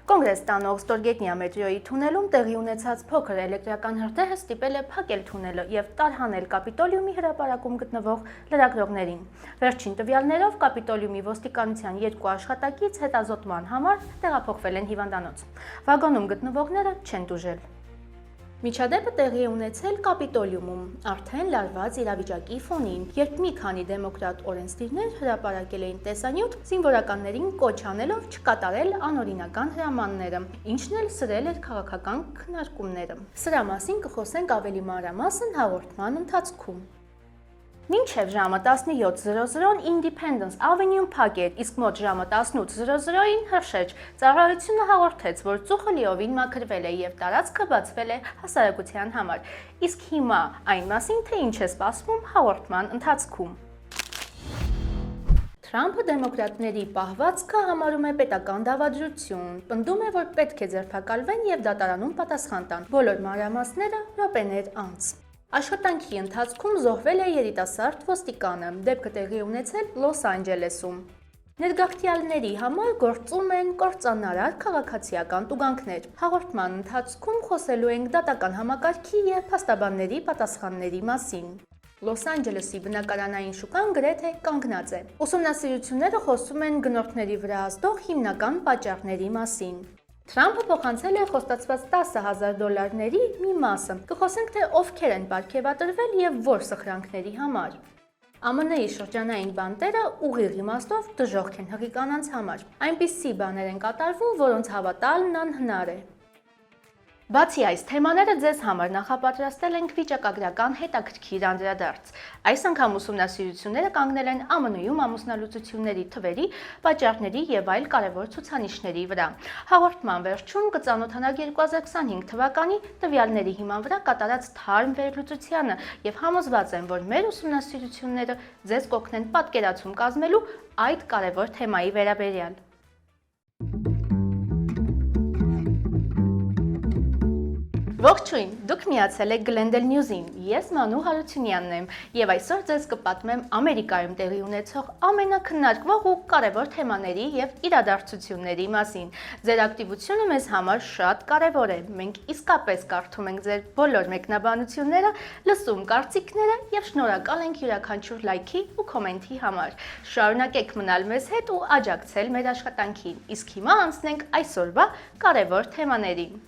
Կոնգրես տանող ստորգետնյա մետրոյի թունելում տեղի ունեցած փոքր էլեկտրական հրդեհը ստիպել է փակել թունելը եւ տարհանել Կապիտոլիումի հրապարակում գտնվող լրագրողներին։ Վերջին տվյալներով Կապիտոլիումի ոստիկանության 2 աշխատակից հետազոտման համար տեղափոխվել են հիվանդանոց։ Վագոնում գտնվողները չեն տուժել։ Միջադեպը տեղի է ունեցել Կապիտոլիումում, արդեն լարված իրավիճակի ֆոնին, երբ մի քանի դեմոկրատ օրենսդիրներ հրապարակել էին տեսանյութ, զինվորականներին կոչ անելով չկատարել անօրինական հրամանները, ինչն էլ սրել էր քաղաքական քննարկումները։ Սրա մասին կխոսենք ավելի մանրամասն հաղորդման ընթացքում։ Մինչև ժամը 17:00-ին Independence Avenue-ում փակ էր, իսկ մոտ ժամը 18:00-ին Հրշեջ ծառայությունը հաղորդեց, որ ծուխը լիովին մաքրվել է եւ տարածքը բացվել է հասարակության համար։ Իսկ հիմա այն մասին, թե ինչ է սպասվում հաղորդման ընթացքում։ Թրամփը դեմոկրատների պահվածքը համարում է պետական դավադրություն, պնդում է, որ պետք է ձերբակալվեն եւ դատարանում պատասխան տան։ Բոլոր մանրամասները րոպեներ անց։ Աշխատանքի ընթացքում զոհվել է երիտասարդ ոստիկանը, դեպքը տեղի ունեցել Լոս Անջելեսում։ Ներգաղթյալների համար գործում են կործանարար քաղաքացիական տուգանքներ։ Հաղորդման ընթացքում խոսելու ենք դատական համակարգի եւ փաստաբանների պատասխանների մասին։ Լոս Անջելեսի բնակարանային շուկան գրեթե կանգնած է։ Ուսումնասիրությունները խոսում են գնորդների վրա ազդող հիմնական պատճառների մասին։ Թրամփը փոխանցել է խոստացված $10,000 մի մասը։ Կխոսենք, թե ովքեր են պարգևատրվել եւ որ սխրանքների համար։ ԱՄՆ-ի շրջանային բանտերը ուղիղ իմաստով դժոխք են հղի կանանց համար։ Այնպիսի բաներ են կատարվում, որոնց հավատալն անհնար է։ Բացի այս թեմաները ձեզ համար նախապատրաստել ենք վիճակագրական հետաքրքիր անդրադարձ։ Այս անգամ ուսումնասիրությունները կանգնել են ԱՄՆ-ում ամուսնալուծությունների թվերի, պատճառների եւ այլ կարևոր ցուցանիշների վրա։ Հաղորդման վերջում կծանոթանանք 2025 թվականի տվյալների հիման վրա կատարած թարմ վերլուծությանը եւ համոզված եմ, որ մեր ուսումնասիրությունները ձեզ կօգնեն պատկերացում կազմելու այդ կարևոր թեմայի վերաբերյալ։ Ողջույն, դուք միացել եք Glendale News-ին, ես Մանու Հարությունյանն եմ եւ այսօր ձեզ կպատմեմ Ամերիկայում տեղի ունեցող ամենակննարկվող ու կարևոր թեմաների եւ իրադարձությունների մասին։ Ձեր ակտիվությունը մեզ համար շատ կարևոր է։ Մենք իսկապես կարդում ենք ձեր բոլոր մեկնաբանությունները, լսում կարծիքները եւ շնորհակալ ենք յուրաքանչյուր լայքի ու կոմենտի համար։ Շարունակեք մնալ մեզ հետ ու աջակցել մեր աշխատանքին։ Իսկ հիմա անցնենք այսօրվա կարևոր թեմաներին։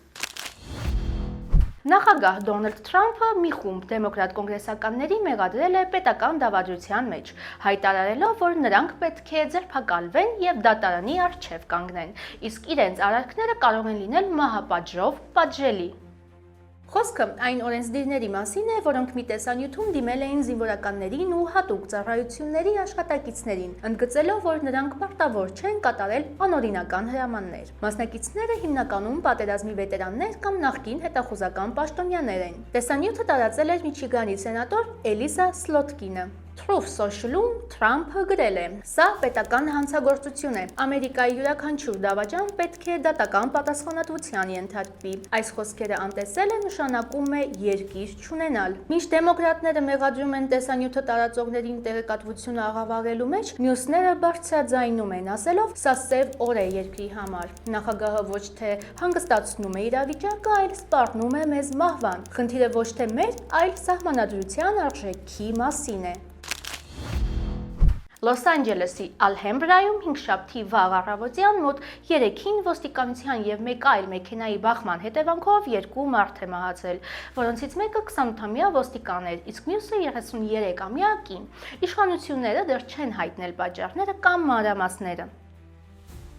Նախագահ Դոնալդ Թրամփը մի խումբ դեմոկրատ կոնգրեսականների մեղադրել է պետական դավադրության մեջ, հայտարարելով, որ նրանք պետք է ձերբակալվեն եւ դատարանի առջեւ կանգնեն, իսկ իրենց արարքները կարող են լինել մահապատժով պատժելի։ Խոսքը այն օրենսդիրների մասին է, որոնք մի տեսանյութում դիմել էին զինվորականներին ու հատուկ ծառայությունների աշխատակիցներին, ընդգծելով, որ նրանք պարտավոր չեն կատարել անօրինական հրամաններ։ Մասնակիցները հիմնականում պատերազմի վետերաններ կամ նախկին հետախուզական պաշտոնյաներ են։ Տեսանյութը տարածել էր Միչիգանի սենատոր Էլիսա Սլոտկինը։ Truth Social-ում Թրամփը գրել է. «Սա պետական հանցագործություն է։ Ամերիկայի յուրաքանչյուր դավաճան պետք է դատական պատասխանատվության ենթարկվի։ Այս խոսքերը անտեսելը նշանակում է երկիր չունենալ»։ Մինչ դեմոկրատները մեղադրում են տեսանյութը տարածողներին տեղեկատվությունը աղավաղելու մեջ, մյուսները բարձրաձայնում են, ասելով. «Սա սև օր է երկրի համար։ Նախագահը ոչ թե հանգստացնում է իրավիճակը, այլ սպառնում է մեզ մահվան։ Խնդիրը ոչ թե մեր, այլ սահմանադրության արժեքի մասին է»։ Լոս Անջելեսի Ալհեմբրայում հինգշաբթի վաղ առավոտյան մոտ 3-ին ոստիկանության եւ մեկ այլ մեքենայի բախման հետևանքով 2 մարդ է մահացել, որոնցից մեկը 28-ամյա ոստիկան էր, իսկ մյուսը 33-ամյա կին։ Իշխանությունները դեռ չեն հայտնել պատճառները կամ մանրամասները։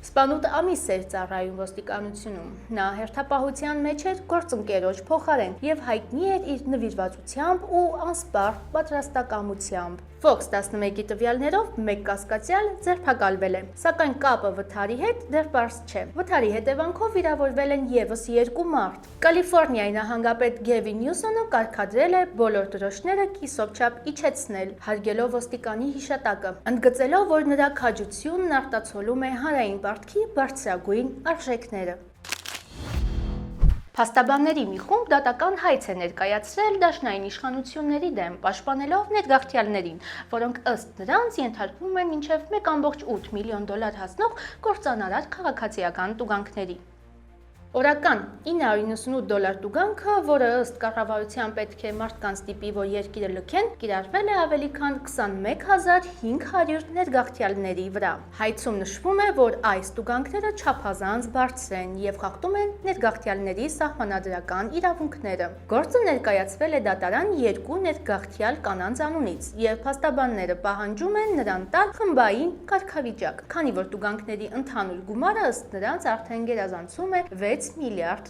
Սպանուտը ամիս էր ծառայում ոստիկանությունում։ Նա հերթապահության մեջ էր գործընկերոջ փոխարեն եւ հայտնի էր իր նվիրվածությամբ ու անսպառ պատրաստակամությամբ։ Fox 11-ի տվյալներով մեկ կասկածյալ ձերբակալվել է, սակայն կապը վթարի հետ դեռ պարզ չէ։ Վթարի հետևանքով վիրավորվել են եւս 2 մարդ։ Կալիֆոռնիայի նահանգապետ Գևին Նյուսոմը կարգադրել է բոլոր դրոշները կիսով չափ իջեցնել, հարգելով ոստիկանի հիշատակը, ընդգծելով, որ նրա քաջությունն արտացոլում է հանրային պարտքի բարձրագույն արժեքները։ Փաստաբանների մի խումբ դատական հայց է ներկայացրել դաշնային իշխանությունների դեմ, պաշտպանելով ներգաղթյալներին, որոնք ըստ նրանց ենթարկվում են մինչև $1.8 միլիոն հասնող կործանարար քաղաքացիական տուգանքների։ Օրական $998 տուգանքը, որը ըստ կառավարության պետք է մարդկանց տիպի, որ երկիրը լքեն, կիրառվել է ավելի քան 21500 ներգաղթյալների վրա։ Հայցում նշվում է, որ այս տուգանքները չափազանց բարձր են եւ խախտում են ներգաղթյալների սահմանադրական իրավունքները։ Գործը ներկայացվել է դատարան 2 ներգաղթյալ կանանց անունից եւ փաստաբանները պահանջում են նրան տալ խմբային կարգավիճակ, քանի որ տուգանքների ընդհանուր գումարը ըստ նրանց արդեն գերազանցում է $6 միլիարդ։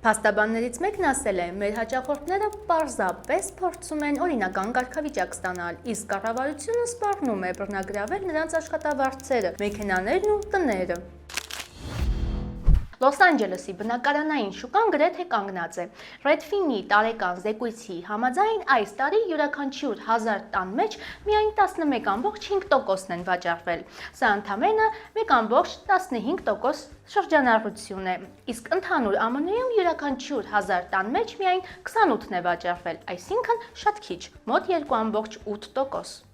Փաստաբաններից մեկն ասել է. մեր հաճախորդները պարզապես փորձում են օրինական կարգավիճակ ստանալ, իսկ կառավարությունը սպառնում է բռնագրավել նրանց աշխատավարձերը, մեքենաներն ու տները։ Լոս Անջելեսի բնակարանային շուկան գրեթե կանգնած է։ Redfin-ի տարեկան զեկույցի համաձայն այս տարի յուրաքանչյուր 1000 տան մեջ միայն 11.5%-ն են վաճառվել։ Սա ընդամենը 1.15% շրջանառություն է, իսկ ընդհանուր ԱՄՆ-ում յուրաքանչյուր 1000 տան մեջ միայն 28-ն է վաճառվել, այսինքն շատ քիչ, մոտ 2.8%։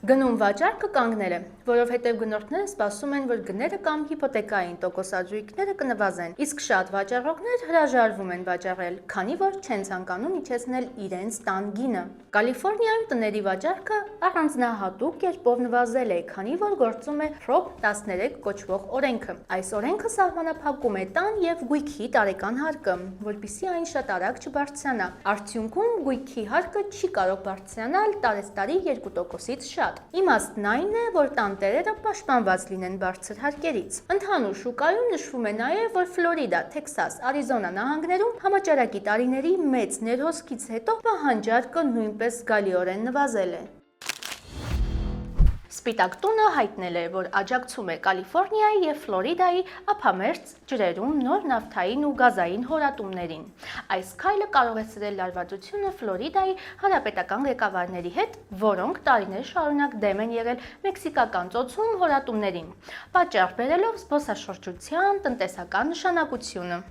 Գնում վաճառքը կանգնել է, որովհետև գնորդները սպասում են, որ գները կամ հիփոթեկային տոկոսադրույքները կնվազեն, իսկ շատ վաճառողներ հրաժարվում են վաճառել, քանի որ չեն ցանկանում իջեցնել իրենց տան գինը։ Կալիֆոռնիայում տների վաճառքը առանձնահատուկ կերպով նվազել է, քանի որ գործում է Prop 13 կոչվող օրենքը։ Այս օրենքը սահմանափակում է տան եւ գույքի տարեկան հարկը, որպեսզի այն շատ արագ չբարձրանա։ Արդյունքում գույքի հարկը չի կարող բարձրանալ տարեստարի 2%-ից շատ։ Իմաստն այն է, որ տանտերերը պաշտպանված լինեն բարձր հարկերից։ Ընդհանուր շուկայում նշվում է նաև, որ Ֆլորիդա, Թեքսաս, Արիզոնա նահանգներում համաճարակի տարիների մեծ ներհոսքից հետո պահանջարկը նույնպես զգալիորեն նվազել է։ Սպիտակ տունը հայտնել է, որ աջակցում է Կալիֆոռնիայի եւ Ֆլորիդայի ափամերձ ջրերում նոր նավթային ու գազային հորատումներին։ Այս քայլը կարող է սրել լարվածությունը Ֆլորիդայի հանրապետական ղեկավարների հետ, որոնք տարիներ շարունակ դեմ են եղել մեքսիկական ծոցում հորատումներին, պատճառ բերելով զբոսաշրջության տնտեսական նշանակությունը։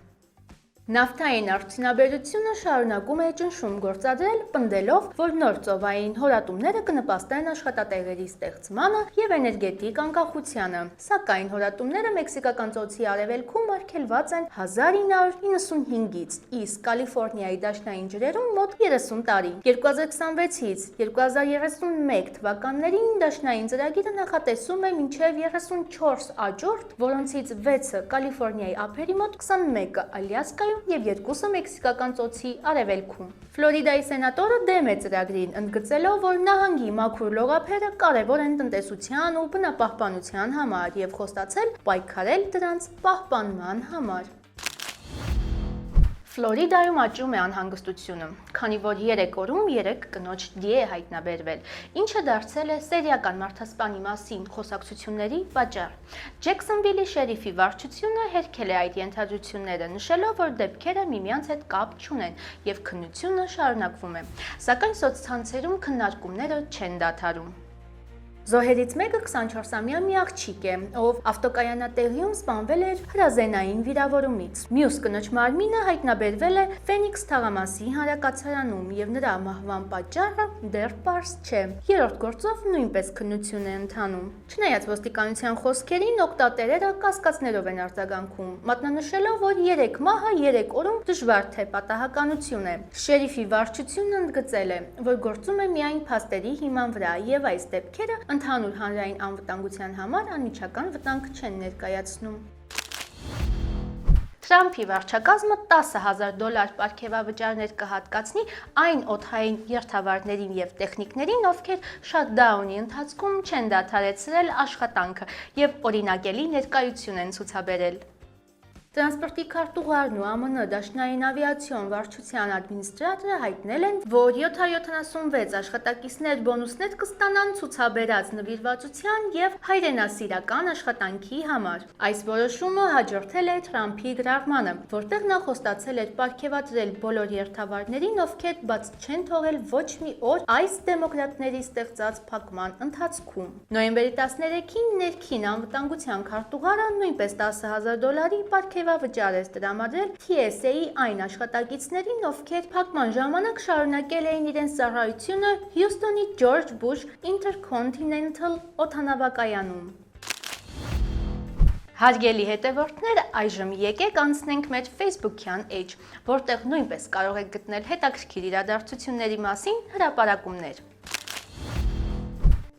Նավթային արդյունաբերությունը շարունակում է ճնշում գործադրել, պնդելով, որ նոր ծովային հորատումները կնպաստեն աշխատատեղերի ստեղծմանը եւ էներգետիկ անկախությանը, սակայն հորատումները մեքսիկական ծոցի արևելքում արգելված են 1995-ից, իսկ Կալիֆոռնիայի դաշնային ջրերում մոտ 30 տարի։ 2026-ից 2031 թվականներին դաշնային ծրագիրը նախատեսում է մինչև 34 աճուրդ, որոնցից 6-ը Կալիֆոռնիայի ափերի մոտ, 21-ը Ալյասկայում եւ 2-ը մեքսիկական ծոցի արևելքում։ Ֆլորիդայի սենատորը դեմ է ծրագրին, ընդգծելով, որ նահանգի մաքուր լողափերը կարևոր են տնտեսության ու բնապահպանության համար եւ խոստացել պայքարել դրանց պահպանման համար։ Ֆլորիդայում աճում է անհանգստությունը, քանի որ 3 օրում 3 կնոջ դիե է հայտնաբերվել, ինչը դարձել է սերիական մարդասպանի մասին խոսակցությունների պատճառ։ Ջեքսոնվիլի շերիֆի վարչությունը հերքել է այդ ենթադրությունները, նշելով, որ դեպքերը միմյանց հետ կապ չունեն եւ քննությունը շարունակվում է, սակայն սոցցանցերում քննարկումները չեն դադարում։ Զոհերից մեկը 24-ամյա մի աղջիկ է, ով ավտոկայանատեղիում սպանվել էր հրազենային վիրավորումից։ Մյուս կնոջ մարմինը հայտնաբերվել է Ֆենիքս թաղամասի հանրակացարանում եւ նրա մահվան պատճառը դեռ պարզ չէ։ Երրորդ գործով նույնպես քննություն է ընթանում։ Չնայած ոստիկանության խոսքերին, օգտատերերը կասկածներով են արձագանքում, մատնանշելով, որ 3 մահը 3 օրում դժվար թե պատահականություն է։ Շերիֆի վարչությունն ընդգծել է, որ գործում է միայն փաստերի հիման վրա եւ այս դեպքերը ընդհանուր հանրային անվտանգության համար անմիջական վտանգ չեն ներկայացնում։ Թրամփի վարչակազմը $10,000 պարգևավճարներ կհատկացնի այն օդային երթավարներին եւ տեխնիկներին, ովքեր շաթդաունի ընթացքում չեն դադարեցրել աշխատանքը եւ օրինակելի ներկայություն են ցուցաբերել։ Տրանսպորտի քարտուղարն ու ԱՄՆ դաշնային ավիացիոն վարչության ադմինիստրատորը հայտնել են, որ 776 աշխատակիցներ բոնուսներ կստանան ցուցաբերած նվիրվածության եւ հայրենասիրական աշխատանքի համար։ Այս որոշումը հաջորդել է Թրամփի գրառմանը, որտեղ նա խոստացել էր պարգևատրել բոլոր երթավարներին, ովքեր բաց չեն թողել ոչ մի օր այս դեմոկրատների ստեղծած փակման ընթացքում։ Նոյեմբերի 13-ին ներքին անվտանգության քարտուղարը նույնպես $10,000 պարգևավճար է տրամադրել TSA-ի այն աշխատակիցներին, ովքեր փակման ժամանակ շարունակել էին իրենց ծառայությունը Հյուսթոնի Ջորջ Բուշ Intercontinental օդանավակայանում։ Հարգելի հետևորդներ, այժմ եկեք անցնենք մեր Facebook-յան էջ, որտեղ նույնպես կարող եք գտնել հետաքրքիր իրադարձությունների մասին հրապարակումներ։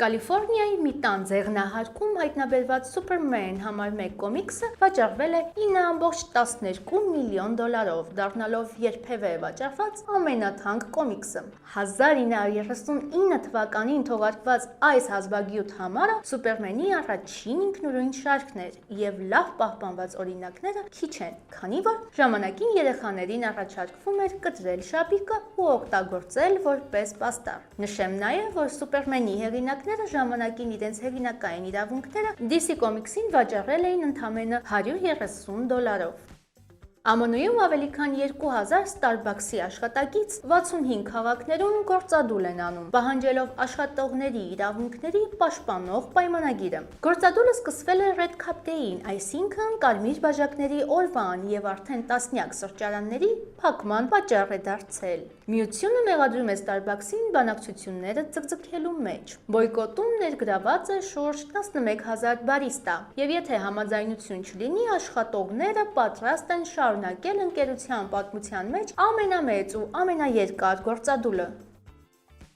Կալիֆորնիայի մի տան ձեղնահարկում հայտնաբերված Superman համար 1 կոմիքսը վաճառվել է 9.12 միլիոն դոլարով, դառնալով երբևէ վաճառված ամենաթանկ կոմիքսը։ 1939 թվականին թողարկված այս հազվագյուտ համարը Superman-ի առաջին ինքնուրույն շարքն էր, եւ լավ պահպանված օրինակները քիչ են, քանի որ ժամանակին երեխաներին առաջարկվում էր կտրել շապիկը ու օգտագործել որպես պաստառ։ Նշեմ նաեւ, որ Superman-ի հեղինակները ժամանակին իրենց հեղինակային իրավունքները DC Comics-ին վաճառել էին ընդամենը $130։ ԱՄՆ-ում ավելի քան 2000 Starbucks-ի աշխատակից 65 քաղաքներում գործադուլ են անում, պահանջելով աշխատողների իրավունքների պաշտպանող պայմանագիրը։ Գործադուլը սկսվել է Red Cup Day-ին, այսինքն կարմիր բաժակների օրվան, եւ արդեն տասնյակ սրճարանների փակման պատճառ է դարձել։ Միությունը մեղադրում է Starbucks-ին բանակցությունները ձգձգելու մեջ։ Բոյկոտում ներգրաված է շուրջ 11000 բարիստա, եւ եթե համաձայնություն չլինի, աշխատողները պատրաստ են շարունակել ընկերության պատմության մեջ ամենամեծ ու ամենաերկար գործադուլը։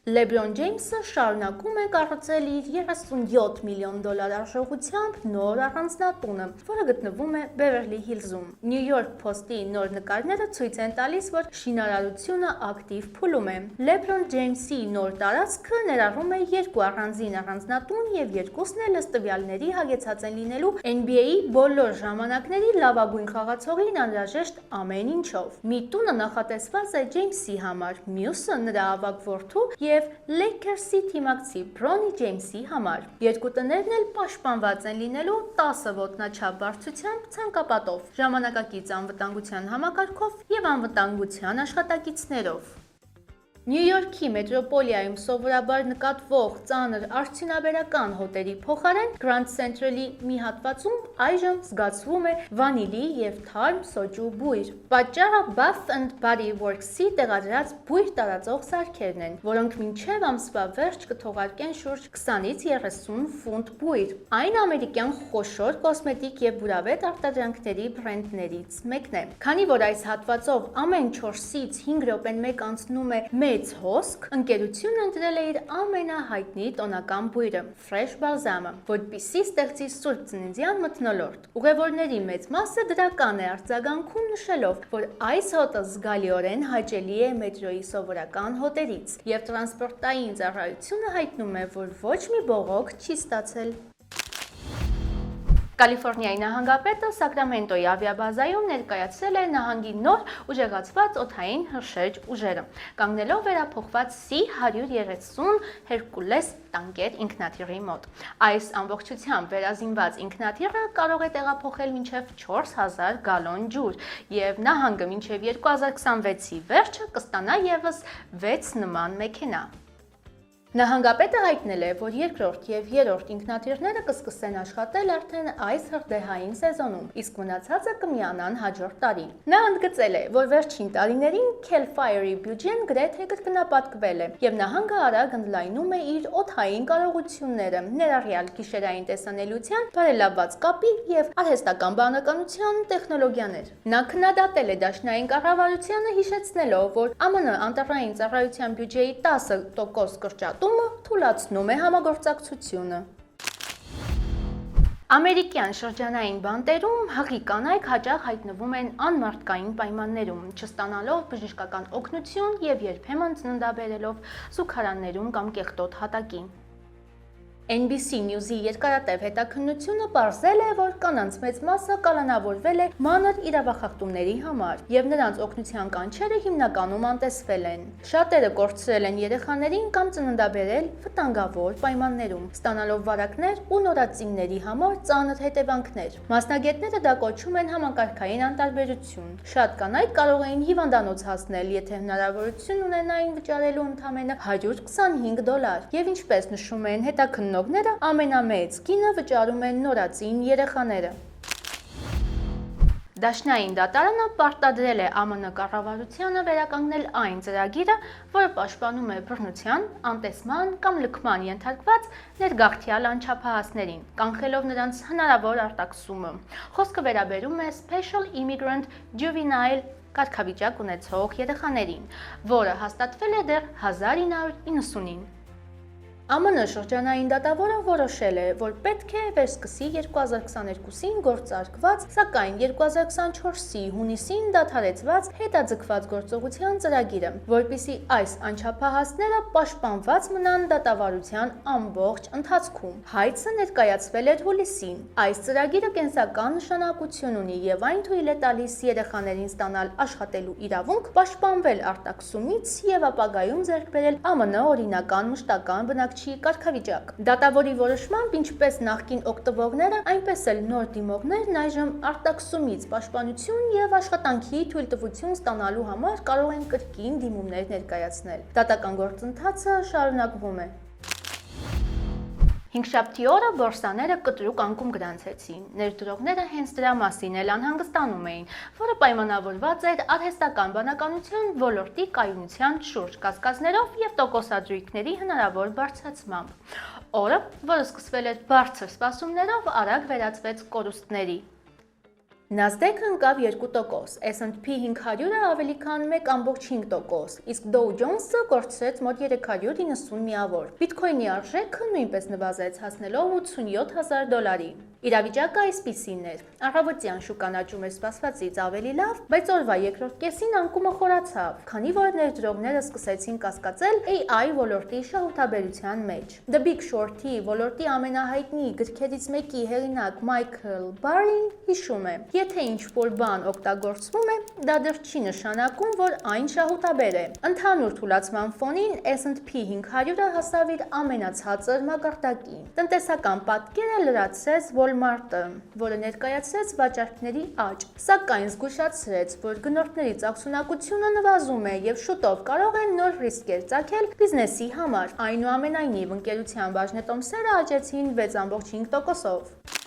Լեբրոն Ջեյմսը շարունակում է կառուցել իր $37 միլիոն արժողությամբ նոր առանձնատունը, որը գտնվում է Բևերլի Հիլզում։ New York Post-ի նոր նկարները ցույց են տալիս, որ շինարարությունը ակտիվ փուլում է։ Լեբրոն Ջեյմսի նոր տարածքը ներառում է 2 առանձին առանձնատուն եւ երկուսն էլ ըստ տվյալների հագեցած են լինելու NBA-ի բոլոր ժամանակների լավագույն խաղացողին անհրաժեշտ ամեն ինչով։ Մի տունը նախատեսված է Ջեյմսի համար, մյուսը նրա ավագ որդու եւ Lakers-ի թիմակցի Բրոնի Ջեյմսի համար։ Երկու տներն էլ պաշտպանված են լինելու 10 ոտնաչափ բարձրությամբ ցանկապատով, ժամանակակից անվտանգության համակարգով եւ անվտանգության աշխատակիցներով։ Նյու Յորքի մետրոպոլիայում սովորաբար նկատվող ծանր արդյունաբերական հոտերի փոխարեն Grand Central-ի մի հատվածում այժմ զգացվում է վանիլի եւ թարմ սոճու բույր։ Պատճառը Bath and Body Works-ի տեղադրած բույր տարածող սարքերն են, որոնք մինչև ամսվա վերջ կթողարկեն շուրջ 20-ից 30 ֆունտ բույր։ Այն ամերիկյան խոշոր կոսմետիկ եւ բուրավետ արտադրանքների բրենդներից մեկն է։ Քանի որ այս հատվածով ամեն 4-ից 5 րոպեն մեկ անցնում է մեծ հոսք, ընկերությունը ընտրել է իր ամենահայտնի տոնական բույրը՝ Fresh Balsam-ը, որպեսզի ստեղծի Սուրբ Ծննդյան մթնոլորտ։ Ուղևորների մեծ մասը դրական է արձագանքում, նշելով, որ այս հոտը զգալիորեն հաճելի է մետրոյի սովորական հոտերից, եւ տրանսպորտային ծառայությունը հայտնում է, որ ոչ մի բողոք չի ստացել։ Կալիֆորնիայի նահանգապետը Սակրամենտոյի ավիաբազայում ներկայացրել է նահանգի նոր ուժեղացված օդային հրշեջ ուժերը, կանգնելով վերափոխված C-130 Hercules տանկեր ինքնաթիռի մոտ։ Այս ամբողջությամբ վերազինված ինքնաթիռը կարող է տեղափոխել մինչև 4000 գալոն ջուր, եւ նահանգը մինչև 2026-ի վերջը կստանա եւս 6 նման մեքենա։ Նահանգապետը հայտնել է, որ երկրորդ եւ երրորդ ինքնաթիռները կսկսեն աշխատել արդեն այս հրդեհային սեզոնում, իսկ մնացածը կմիանան հաջորդ տարի։ Նա ընդգծել է, որ վերջին տարիներին Cal Fire-ի բյուջեն գրեթե կրկնապատկվել է, եւ նահանգը արագ ընդլայնում է իր օդային կարողությունները, ներառյալ գիշերային տեսանելիության, բարելավված կապի եւ արհեստական բանականության տեխնոլոգիաներ։ Նա քննադատել է դաշնային կառավարությանը, հիշեցնելով, որ ԱՄՆ անտառային ծառայության բյուջեի 10% կրճատումը թույլատնում է համագործակցությունը։ Ամերիկյան շրջանային բանտերում հղի կանայք հաճախ հայտնվում են անմարդկային պայմաններում, չստանալով բժշկական օգնություն եւ երբեմն ծննդաբերելով զուգարաններում կամ կեղտոտ հատակի։ NBC News-ի երկարատև հետաքննությունը պարզել է, որ կանանց մեծ մասը կալանավորվել է մանր իրավախախտումների համար, եւ նրանց օգնության կանչերը հիմնականում անտեսվել են։ Շատերը կորցրել են երեխաներին կամ ծննդաբերել վտանգավոր պայմաններում, ստանալով վարակներ ու նորածինների համար ծանր հետևանքներ։ Մասնագետները դա կոչում են համակարգային անտարբերություն։ Շատ կանայք կարող էին հիվանդանոց հասնել, եթե հնարավորություն ունենային վճարելու ընդամենը $125, եւ ինչպես նշում են հետաքննողները, ամենամեծ գինը վճարում են նորածին երեխաները։ Դաշնային դատարանը պարտադրել է ԱՄՆ կառավարությանը վերականգնել այն ծրագիրը, որը պաշտպանում է բռնության, անտեսման կամ լքման ենթարկված ներգաղթյալ անչափահասներին, կանխելով նրանց հնարավոր արտաքսումը։ Խոսքը վերաբերում է Special Immigrant Juvenile կարգավիճակ ունեցող երեխաներին, որը հաստատվել է դեռ 1990-ին։ ԱՄՆ շրջանային դատավորը որոշել է, որ պետք է վերսկսի 2022-ին գործարկված, սակայն 2024-ի հունիսին դադարեցված հետաձգված գործողության ծրագիրը, որպեսզի այս անչափահասները պաշտպանված մնան դատավարության ամբողջ ընթացքում։ Հայցը ներկայացվել էր հուլիսին։ Այս ծրագիրը կենսական նշանակություն ունի եւ այն թույլ է տալիս երեխաներին ստանալ աշխատելու իրավունք, պաշտպանվել արտաքսումից եւ ապագայում ձեռք բերել ԱՄՆ օրինական մշտական բնակչի կարգավիճակ։ Դատավորի որոշմամբ, ինչպես նախկին օգտվողները, այնպես էլ նոր դիմողներն այժմ արտաքսումից պաշտպանություն եւ աշխատանքի թույլտվություն ստանալու համար կարող են կրկին դիմումներ ներկայացնել։ Դատական գործընթացը շարունակվում է։ Հինգշաբթի օրը բորսաները կտրուկ անկում գրանցեցին։ Ներդրողները հենց դրա մասին էլ անհանգստանում էին, որը պայմանավորված էր արհեստական բանականության ոլորտի կայունության շուրջ կասկածներով եւ տոկոսադրույքների հնարավոր բարձրացմամբ։ Օրը, որը սկսվել էր բարձր սպասումներով, արագ վերածվեց կորուստների։ Nasdaq-ը ընկավ 2%, S&P 500-ը ավելի քան 1.5%, իսկ Dow Jones-ը կորցրեց մոտ 390 միավոր։ Բիթքոյնի արժեքը նույնպես նվազեց, հասնելով $87,000։ Իրավիճակը այսպիսին էր. առավոտյան շուկան աճում էր սպասվածից ավելի լավ, բայց օրվա երկրորդ կեսին անկումը խորացավ, քանի որ ներդրողները սկսեցին կասկածել AI ոլորտի շահութաբերության մեջ։ The Big Short-ի ոլորտի ամենահայտնի գրքերից մեկի հեղինակ Մայքլ Բարրին հիշում է. Եթե ինչ-որ բան օգտագործվում է, դա դեռ չի նշանակում, որ այն շահութաբեր է։ Ընդհանուր թուլացման ֆոնին S&P 500-ը հասավ իր ամենացածր մակարդակին։ Տնտեսական պատկերը լրացրեց Walmart-ը, որը ներկայացրեց վաճառքների աճ, սակայն զգուշացրեց, որ գնորդների ծախսունակությունը նվազում է եւ շուտով կարող են նոր ռիսկեր ծագել բիզնեսի համար։ Այնուամենայնիվ, ընկերության բաժնետոմսերը աճեցին 6.5%-ով։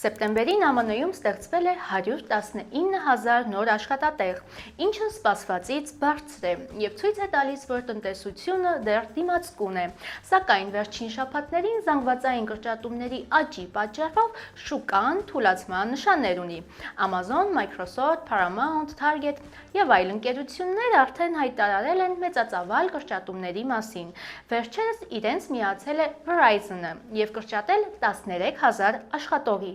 Սեպտեմբերին ԱՄՆ-ում ստեղծվել է 119,000 նոր աշխատատեղ, ինչը սպասվածից բարձր է եւ ցույց է տալիս, որ տնտեսությունը դեռ դիմացկուն է, սակայն վերջին շաբաթներին զանգվածային կրճատումների աճի պատճառով շուկան թուլացման նշաններ ունի։ Amazon, Microsoft, Paramount, Target եւ այլ ընկերություններ արդեն հայտարարել են մեծածավալ կրճատումների մասին։ Վերջերս իրենց միացել է Verizon-ը եւ կրճատել 13,000 աշխատողի։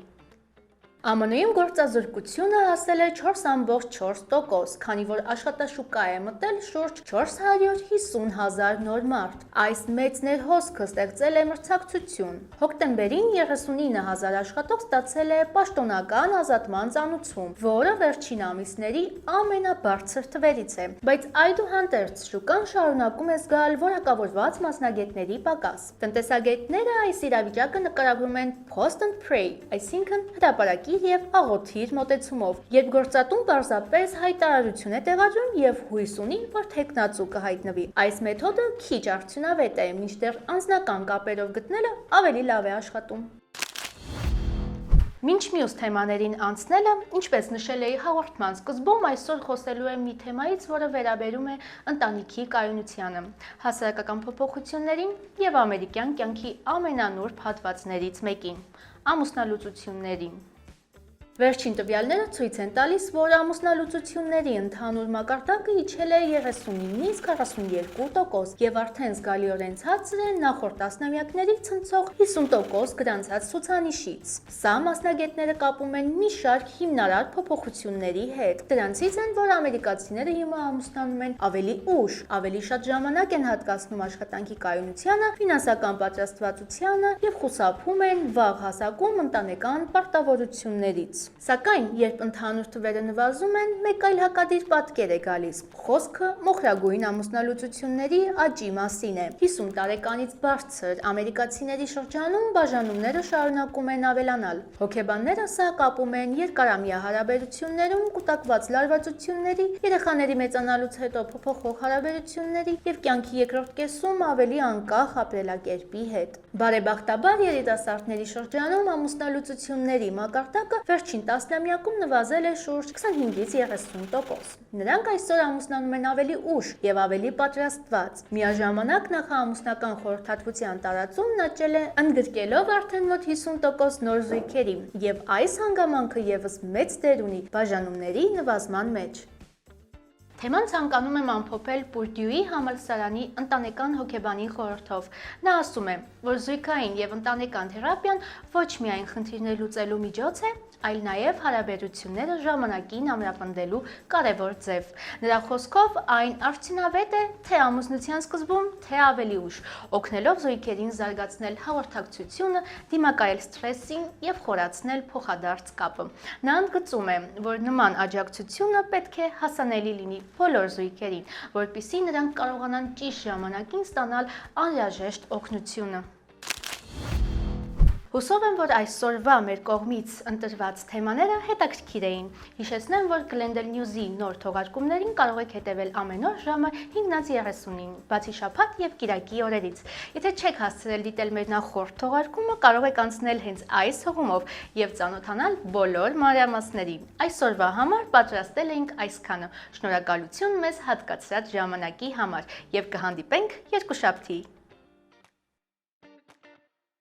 ԱՄՆ-ում գործազրկությունը հասել է 4.4%, քանի որ աշխատաշուկա է մտել շուրջ 450,000 նոր մարդ։ Այս մեծ ներհոսքը ստեղծել է մրցակցություն։ Հոկտեմբերին 39,000 աշխատող ստացել է պաշտոնական ազատման ծանուցում, որը վերջին ամիսների ամենաբարձր թվերից է, բայց այդուհանդերձ շուկան շարունակում է զգալ որակավորված մասնագետների պակաս։ Տնտեսագետները այս իրավիճակը նկարագրում են post and pray, այսինքն հրապարակի եւ աղոթիր մոտեցումով, երբ գործատուն պարզապես հայտարարություն է տեղադրում եւ հույս ունի, որ թեկնածու կհայտնվի։ Այս մեթոդը քիչ արդյունավետ է, մինչդեռ անձնական կապերով գտնելը ավելի լավ է աշխատում։ Մինչ մյուս թեմաներին անցնելը, ինչպես նշել էի հաղորդման սկզբում, այսօր խոսելու եմ մի թեմայից, որը վերաբերում է ընտանիքի կայունությանը, հասարակական փոփոխություններին եւ ամերիկյան կյանքի ամենանուրբ հատվածներից մեկին՝ ամուսնալուծություններին։ Վերջին տվյալները ցույց են տալիս, որ ամուսնալուծությունների ընդհանուր մակարդակը իջել է 39-ից 42% եւ արդեն զգալիորեն ցածր է նախորդ տասնամյակների ցնցող 50% գրանցած ցուցանիշից։ Սա մասնագետները կապում են մի շարք հիմնարար փոփոխությունների հետ։ Դրանցից են, որ ամերիկացիները հիմա ամուսնանում են ավելի ուշ, ավելի շատ ժամանակ են հատկացնում աշխատանքի կայունությանը, ֆինանսական պատրաստվածությանը եւ խուսափում են վաղ հասակում ընտանեկան պարտավորություններից։ Սակայն, երբ ընդհանուր թվերը նվազում են, մեկ այլ հակադիր պատկեր է գալիս։ Խոսքը մոխրագույն ամուսնալուծությունների աճի մասին է։ 50 տարեկանից բարձր ամերիկացիների շրջանում բաժանումները շարունակում են ավելանալ։ Հոգեբանները սա կապում են երկարամյա հարաբերություններում կուտակված լարվածությունների, երեխաների մեծանալուց հետո փոփոխող հարաբերությունների եւ կյանքի երկրորդ կեսում ավելի անկախ ապրելակերպի հետ։ Բարեբախտաբար երիտասարդների շրջանում ամուսնալուծությունների մակարդակը վերջին վերջին տասնամյակում նվազել է շուրջ 25-ից 30%։ Նրանք այսօր ամուսնանում են ավելի ուշ եւ ավելի պատրաստված։ Միաժամանակ նախաամուսնական խորհրդատվության տարածումն աճել է ընդգրկելով արդեն մոտ 50% նոր զույգերի, եւ այս հանգամանքը եւս մեծ դեր ունի բաժանումների նվազման մեջ։ Թեման ցանկանում եմ ամփոփել Պուրդյուի համալսարանի ընտանեկան հոգեբանի խորհրդով։ Նա ասում է, որ զույգային եւ ընտանեկան թերապիան ոչ միայն խնդիրներ լուծելու միջոց է, այլ նաև հարաբերությունները ժամանակին ամրապնդելու կարևոր ձև։ Նրա խոսքով այն արդյունավետ է թե ամուսնության սկզբում, թե ավելի ուշ, օգնելով զույգերին զարգացնել հաղորդակցությունը, դիմակայել սթրեսին եւ խորացնել փոխադարձ կապը։ Նա ընդգծում է, որ նման աջակցությունը պետք է հասանելի լինի բոլոր զույգերին, որպեսզի նրանք կարողանան ճիշտ ժամանակին ստանալ անհրաժեշտ օգնությունը։ Հուսով եմ, որ այսօրվա մեր կողմից ընտրված թեմաները հետաքրքիր էին։ Հիշեցնեմ, որ Glendale News-ի նոր թողարկումներին կարող եք հետևել ամեն օր ժամը 5:30-ին, բացի շաբաթ եւ կիրակի օրերից։ Եթե չեք հասցրել դիտել մեր նախորդ թողարկումը, կարող եք անցնել հենց այս հղումով եւ ծանոթանալ բոլոր մանրամասներին։ Այսօրվա համար պատրաստել էինք այսքանը։ Շնորհակալություն մեզ հատկացրած ժամանակի համար եւ կհանդիպենք երկուշաբթի։